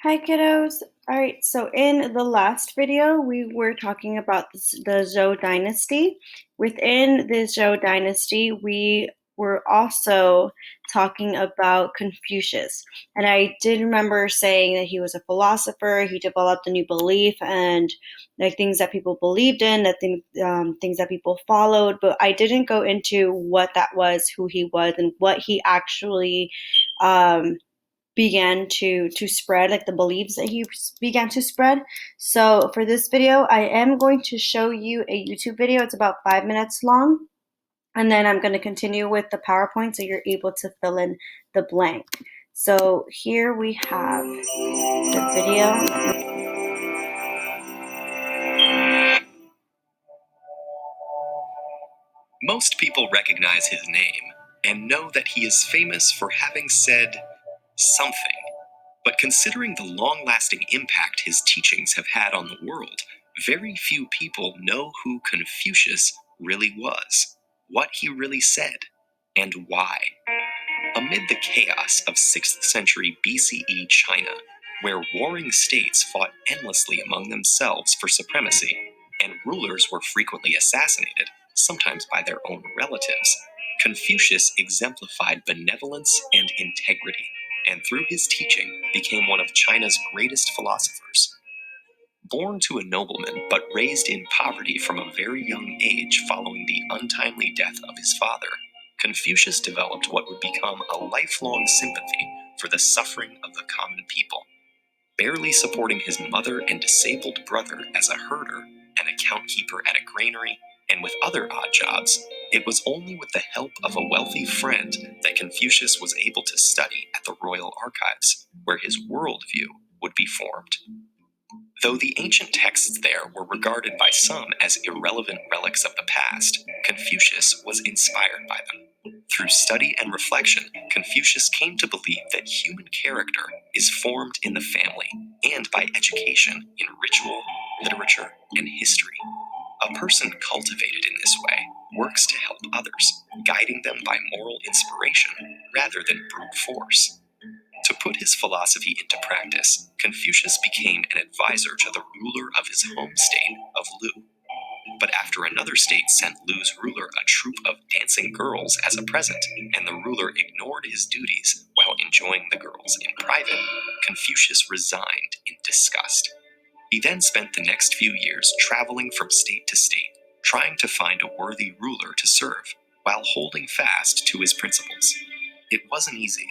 Hi, kiddos. All right, so in the last video, we were talking about the Zhou dynasty. Within the Zhou dynasty, we were also talking about Confucius. And I did remember saying that he was a philosopher, he developed a new belief and like things that people believed in, things that people followed, but I didn't go into what that was, who he was, and what he actually um, began to spread, like the beliefs that he began to spread. So for this video, I am going to show you a YouTube video. It's about 5 minutes long. And then I'm going to continue with the PowerPoint so you're able to fill in the blank. So here we have the video. Most people recognize his name and know that he is famous for having said something. But considering the long-lasting impact his teachings have had on the world, very few people know who Confucius really was, what he really said, and why. Amid the chaos of 6th century BCE China, where warring states fought endlessly among themselves for supremacy, and rulers were frequently assassinated, sometimes by their own relatives, Confucius exemplified benevolence and integrity, and through his teaching became one of China's greatest philosophers. Born to a nobleman but raised in poverty from a very young age following the untimely death of his father, Confucius developed what would become a lifelong sympathy for the suffering of the common people. Barely supporting his mother and disabled brother as a herder, an account keeper at a granary, and with other odd jobs, it was only with the help of a wealthy friend that Confucius was able to study at the Royal Archives, where his worldview would be formed. Though the ancient texts there were regarded by some as irrelevant relics of the past, Confucius was inspired by them. Through study and reflection, Confucius came to believe that human character is formed in the family and by education in ritual, literature, and history. A person cultivated in this way works to help others, guiding them by moral inspiration rather than brute force. To put his philosophy into practice, Confucius became an advisor to the ruler of his home state of Lu. But after another state sent Lu's ruler a troop of dancing girls as a present, and the ruler ignored his duties while enjoying the girls in private, Confucius resigned in disgust. He then spent the next few years traveling from state to state, trying to find a worthy ruler to serve, while holding fast to his principles. It wasn't easy.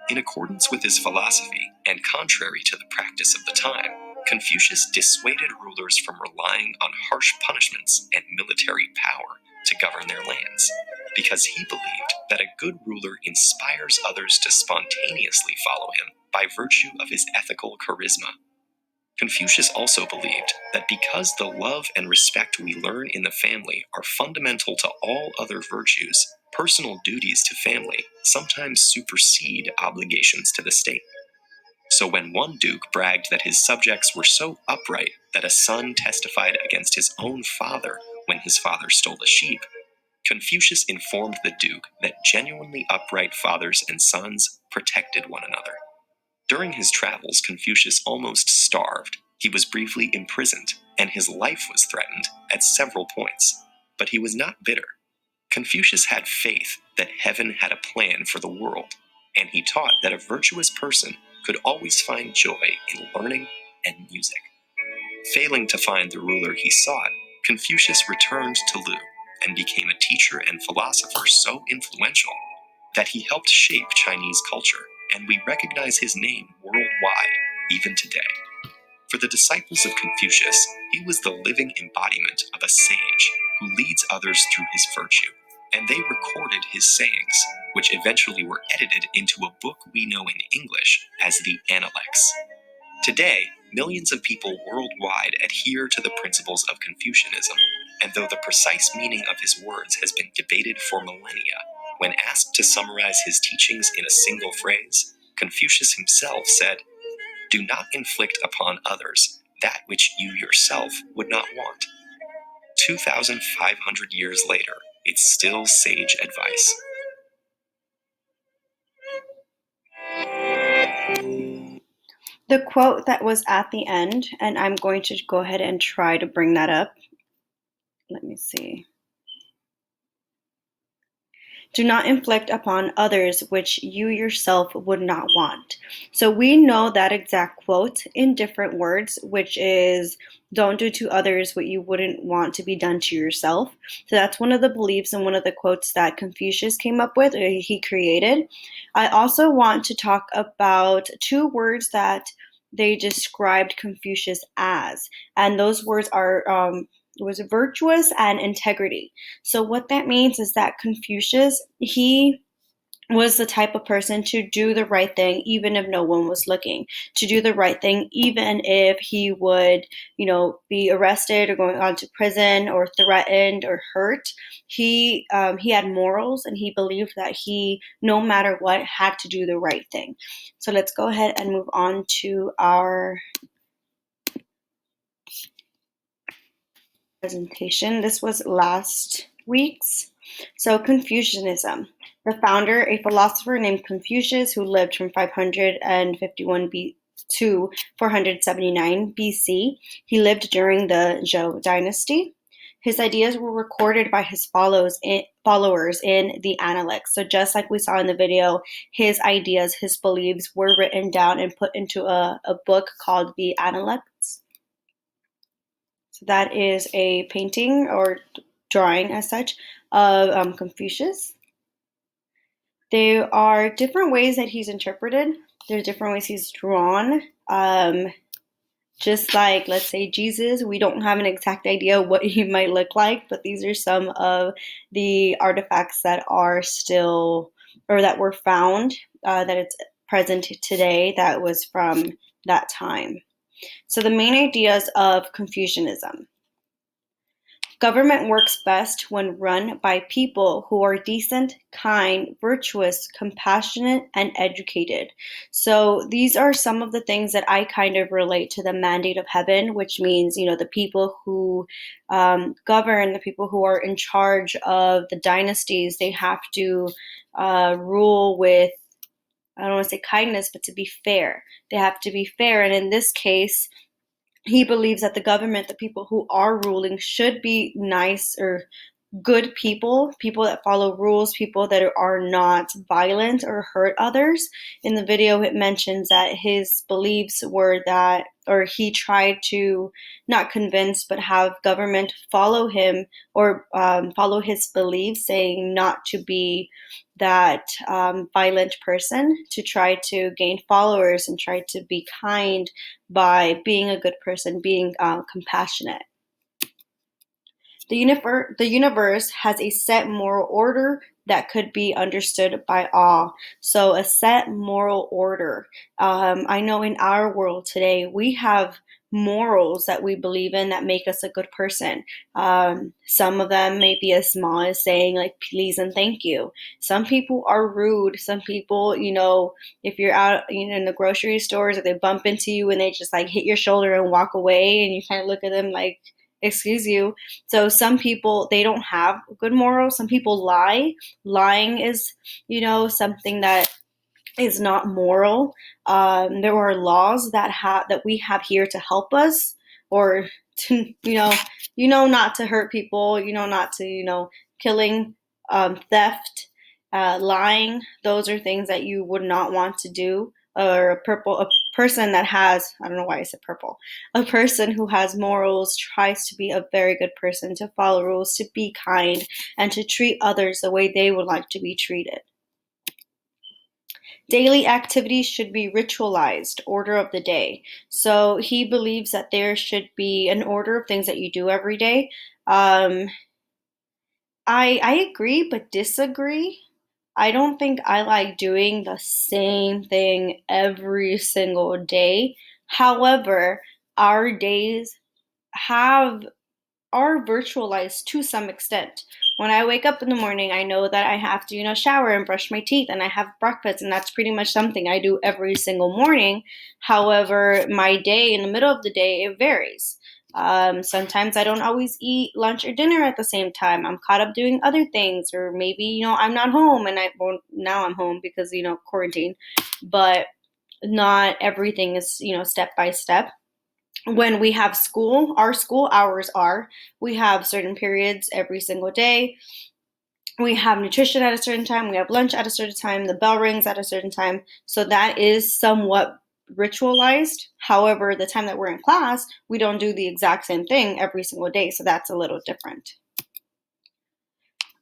In accordance with his philosophy, and contrary to the practice of the time, Confucius dissuaded rulers from relying on harsh punishments and military power to govern their lands, because he believed that a good ruler inspires others to spontaneously follow him by virtue of his ethical charisma. Confucius also believed that because the love and respect we learn in the family are fundamental to all other virtues, personal duties to family sometimes supersede obligations to the state. So when one duke bragged that his subjects were so upright that a son testified against his own father when his father stole a sheep, Confucius informed the duke that genuinely upright fathers and sons protected one another. During his travels, Confucius almost starved. He was briefly imprisoned, and his life was threatened at several points. But he was not bitter. Confucius had faith that heaven had a plan for the world, and he taught that a virtuous person could always find joy in learning and music. Failing to find the ruler he sought, Confucius returned to Lu and became a teacher and philosopher so influential that he helped shape Chinese culture, and we recognize his name worldwide, even today. For the disciples of Confucius, he was the living embodiment of a sage who leads others through his virtue, and they recorded his sayings, which eventually were edited into a book we know in English as the Analects. Today, millions of people worldwide adhere to the principles of Confucianism, and though the precise meaning of his words has been debated for millennia, when asked to summarize his teachings in a single phrase, Confucius himself said, "Do not inflict upon others that which you yourself would not want." 2,500 years later, it's still sage advice. The quote that was at the end, and I'm going to go ahead and try to bring that up. Let me see. Do not inflict upon others which you yourself would not want. So we know that exact quote in different words, which is don't do to others what you wouldn't want to be done to yourself. So that's one of the beliefs and one of the quotes that Confucius came up with, or he created. I also want to talk about two words that they described Confucius as, and those words are was virtuous and integrity. So what that means is that Confucius, he was the type of person to do the right thing even if no one was looking, to do the right thing even if he would, be arrested or going on to prison or threatened or hurt. He had morals, and he believed that he, no matter what, had to do the right thing. So let's go ahead and move on to our presentation. This was last week's. So, Confucianism. The founder, a philosopher named Confucius, who lived from 551 to 479 BC. He lived during the Zhou dynasty. His ideas were recorded by his followers in the Analects. So, just like we saw in the video, his ideas, his beliefs were written down and put into a book called the Analects. So that is a painting or drawing as such of Confucius. There are different ways that he's interpreted. There's different ways he's drawn. Just like, let's say, Jesus, we don't have an exact idea what he might look like, but these are some of the artifacts that are still, or that were found, that it's present today, that was from that time. So the main ideas of Confucianism. Government works best when run by people who are decent, kind, virtuous, compassionate, and educated. So these are some of the things that I kind of relate to the mandate of heaven, which means, the people who govern, the people who are in charge of the dynasties, they have to rule with, I don't want to say kindness, but to be fair. They have to be fair. And in this case, he believes that the government, the people who are ruling, should be nice or good people, people that follow rules, people that are not violent or hurt others. In the video, it mentions that his beliefs were that, or he tried to not convince, but have government follow him or follow his beliefs, saying not to be that violent person, to try to gain followers and try to be kind by being a good person, being compassionate. The universe has a set moral order that could be understood by all. So, a set moral order. I know in our world today, we have morals that we believe in that make us a good person. Some of them may be as small as saying, like, please and thank you. Some people are rude. Some people, if you're out, in the grocery stores, or they bump into you and they just like hit your shoulder and walk away, and you kind of look at them like, excuse you. So some people, they don't have good morals. Some people lie. Lying is, something that is not moral. There are laws that we have here to help us, or to, not to hurt people. Not to, killing, theft, lying. Those are things that you would not want to do. Or a person that has, I don't know why I said purple, a person who has morals tries to be a very good person, to follow rules, to be kind, and to treat others the way they would like to be treated. Daily activities should be ritualized, order of the day. So he believes that there should be an order of things that you do every day. I agree, but disagree. I don't think I like doing the same thing every single day. However, our days have are virtualized to some extent. When I wake up in the morning, I know that I have to, shower and brush my teeth, and I have breakfast, and that's pretty much something I do every single morning. However, my day in the middle of the day, it varies. Sometimes I don't always eat lunch or dinner at the same time. I'm caught up doing other things, or maybe, I'm not home, and now I'm home because, quarantine. But not everything is, step by step. When we have school, our school hours are, we have certain periods every single day. We have nutrition at a certain time, we have lunch at a certain time, the bell rings at a certain time. So that is somewhat ritualized. However, the time that we're in class, we don't do the exact same thing every single day. So that's a little different.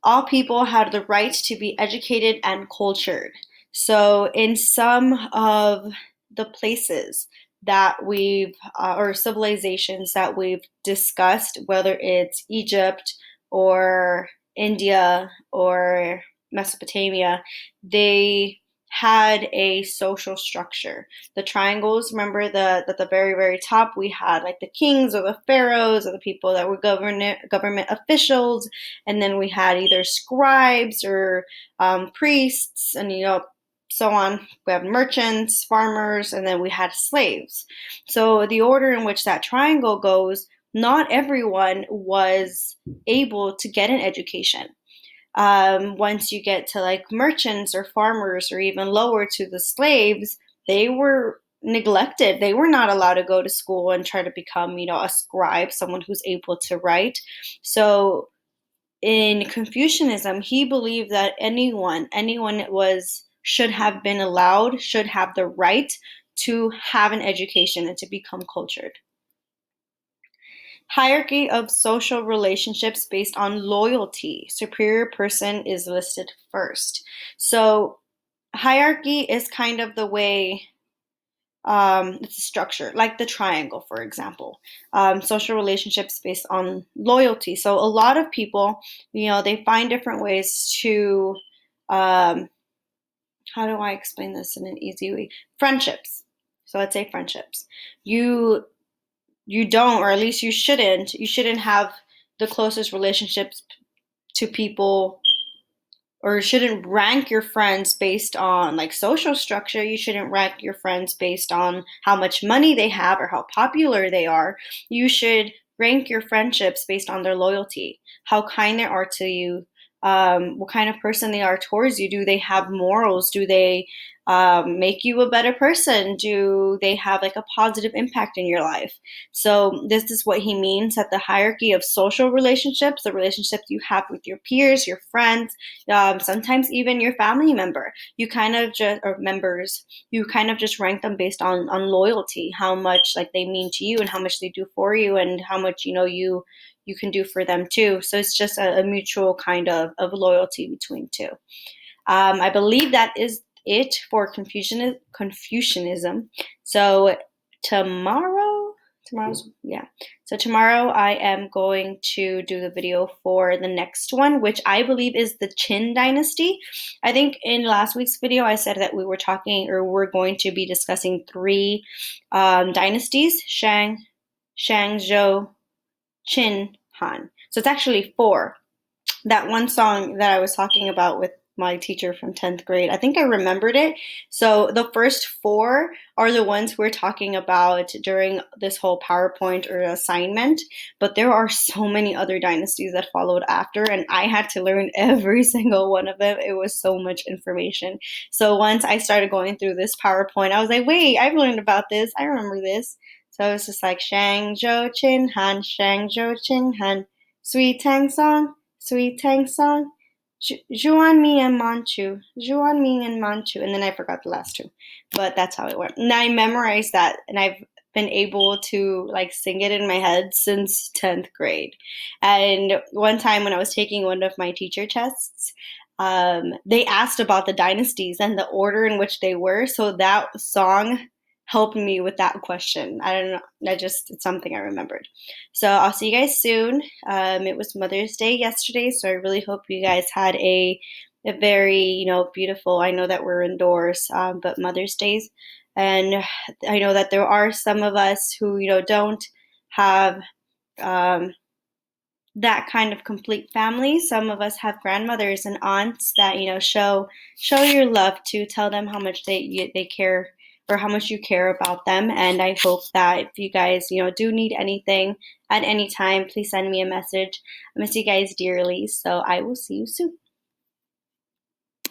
All people have the right to be educated and cultured. So, in some of the places that or civilizations that we've discussed, whether it's Egypt or India or Mesopotamia, they had a social structure. The triangles, remember at the very, very top, we had like the kings or the pharaohs or the people that were government officials, and then we had either scribes or priests, and so on. We have merchants, farmers, and then we had slaves. So the order in which that triangle goes, not everyone was able to get an education. Once you get to like merchants or farmers or even lower to the slaves, they were neglected. They were not allowed to go to school and try to become, a scribe, someone who's able to write. So in Confucianism, he believed that anyone was should have been allowed, should have the right to have an education and to become cultured. Hierarchy of social relationships based on loyalty. Superior person is listed first. So hierarchy is kind of the way, it's a structure, like the triangle, for example. Social relationships based on loyalty. So a lot of people, they find different ways to, um, how do I explain this in an easy way? Friendships. So let's say friendships. You you don't, or at least you shouldn't have the closest relationships to people, or shouldn't rank your friends based on like social structure. You shouldn't rank your friends based on how much money they have or how popular they are. You should rank your friendships based on their loyalty, how kind they are to you, what kind of person they are towards you. Do they have morals? Do they make you a better person? Do they have like a positive impact in your life? So this is what he means, that the hierarchy of social relationships, the relationships you have with your peers, your friends, sometimes even your family member, you kind of just, or members, you kind of just rank them based on loyalty, how much like they mean to you and how much they do for you and how much you can do for them too. So it's just a mutual kind of loyalty between two. I believe that is it for Confucianism. So tomorrow's, yeah. So tomorrow I am going to do the video for the next one, which I believe is the Qin dynasty. I think in last week's video I said that we were talking, or we're going to be discussing three dynasties: Shang, Zhou, Qin, Han. So it's actually four. That one song that I was talking about with my teacher from 10th grade, I think I remembered it. So the first four are the ones we're talking about during this whole PowerPoint or assignment, but there are so many other dynasties that followed after, and I had to learn every single one of them. It was so much information. So once I started going through this PowerPoint, I was like, wait, I've learned about this. I remember this. So it's just like Shang Zhou Qin Han, Shang Zhou Qin Han, Sweet Tang Song, Sweet Tang Song, Zhuan Ming and Manchu, Zhuan Ming and Manchu, and then I forgot the last two, but that's how it went. And I memorized that, and I've been able to like sing it in my head since 10th grade. And one time when I was taking one of my teacher tests, they asked about the dynasties and the order in which they were, so that song helped me with that question. I don't know, it's something I remembered. So I'll see you guys soon. It was Mother's Day yesterday, so I really hope you guys had a very, beautiful. I know that we're indoors, but Mother's Days, and I know that there are some of us who don't have um, that kind of complete family. Some of us have grandmothers and aunts that show your love to. Tell them how much they care, or how much you care about them. And I hope that if you guys do need anything at any time, please send me a message. I miss you guys dearly. So I will see you soon.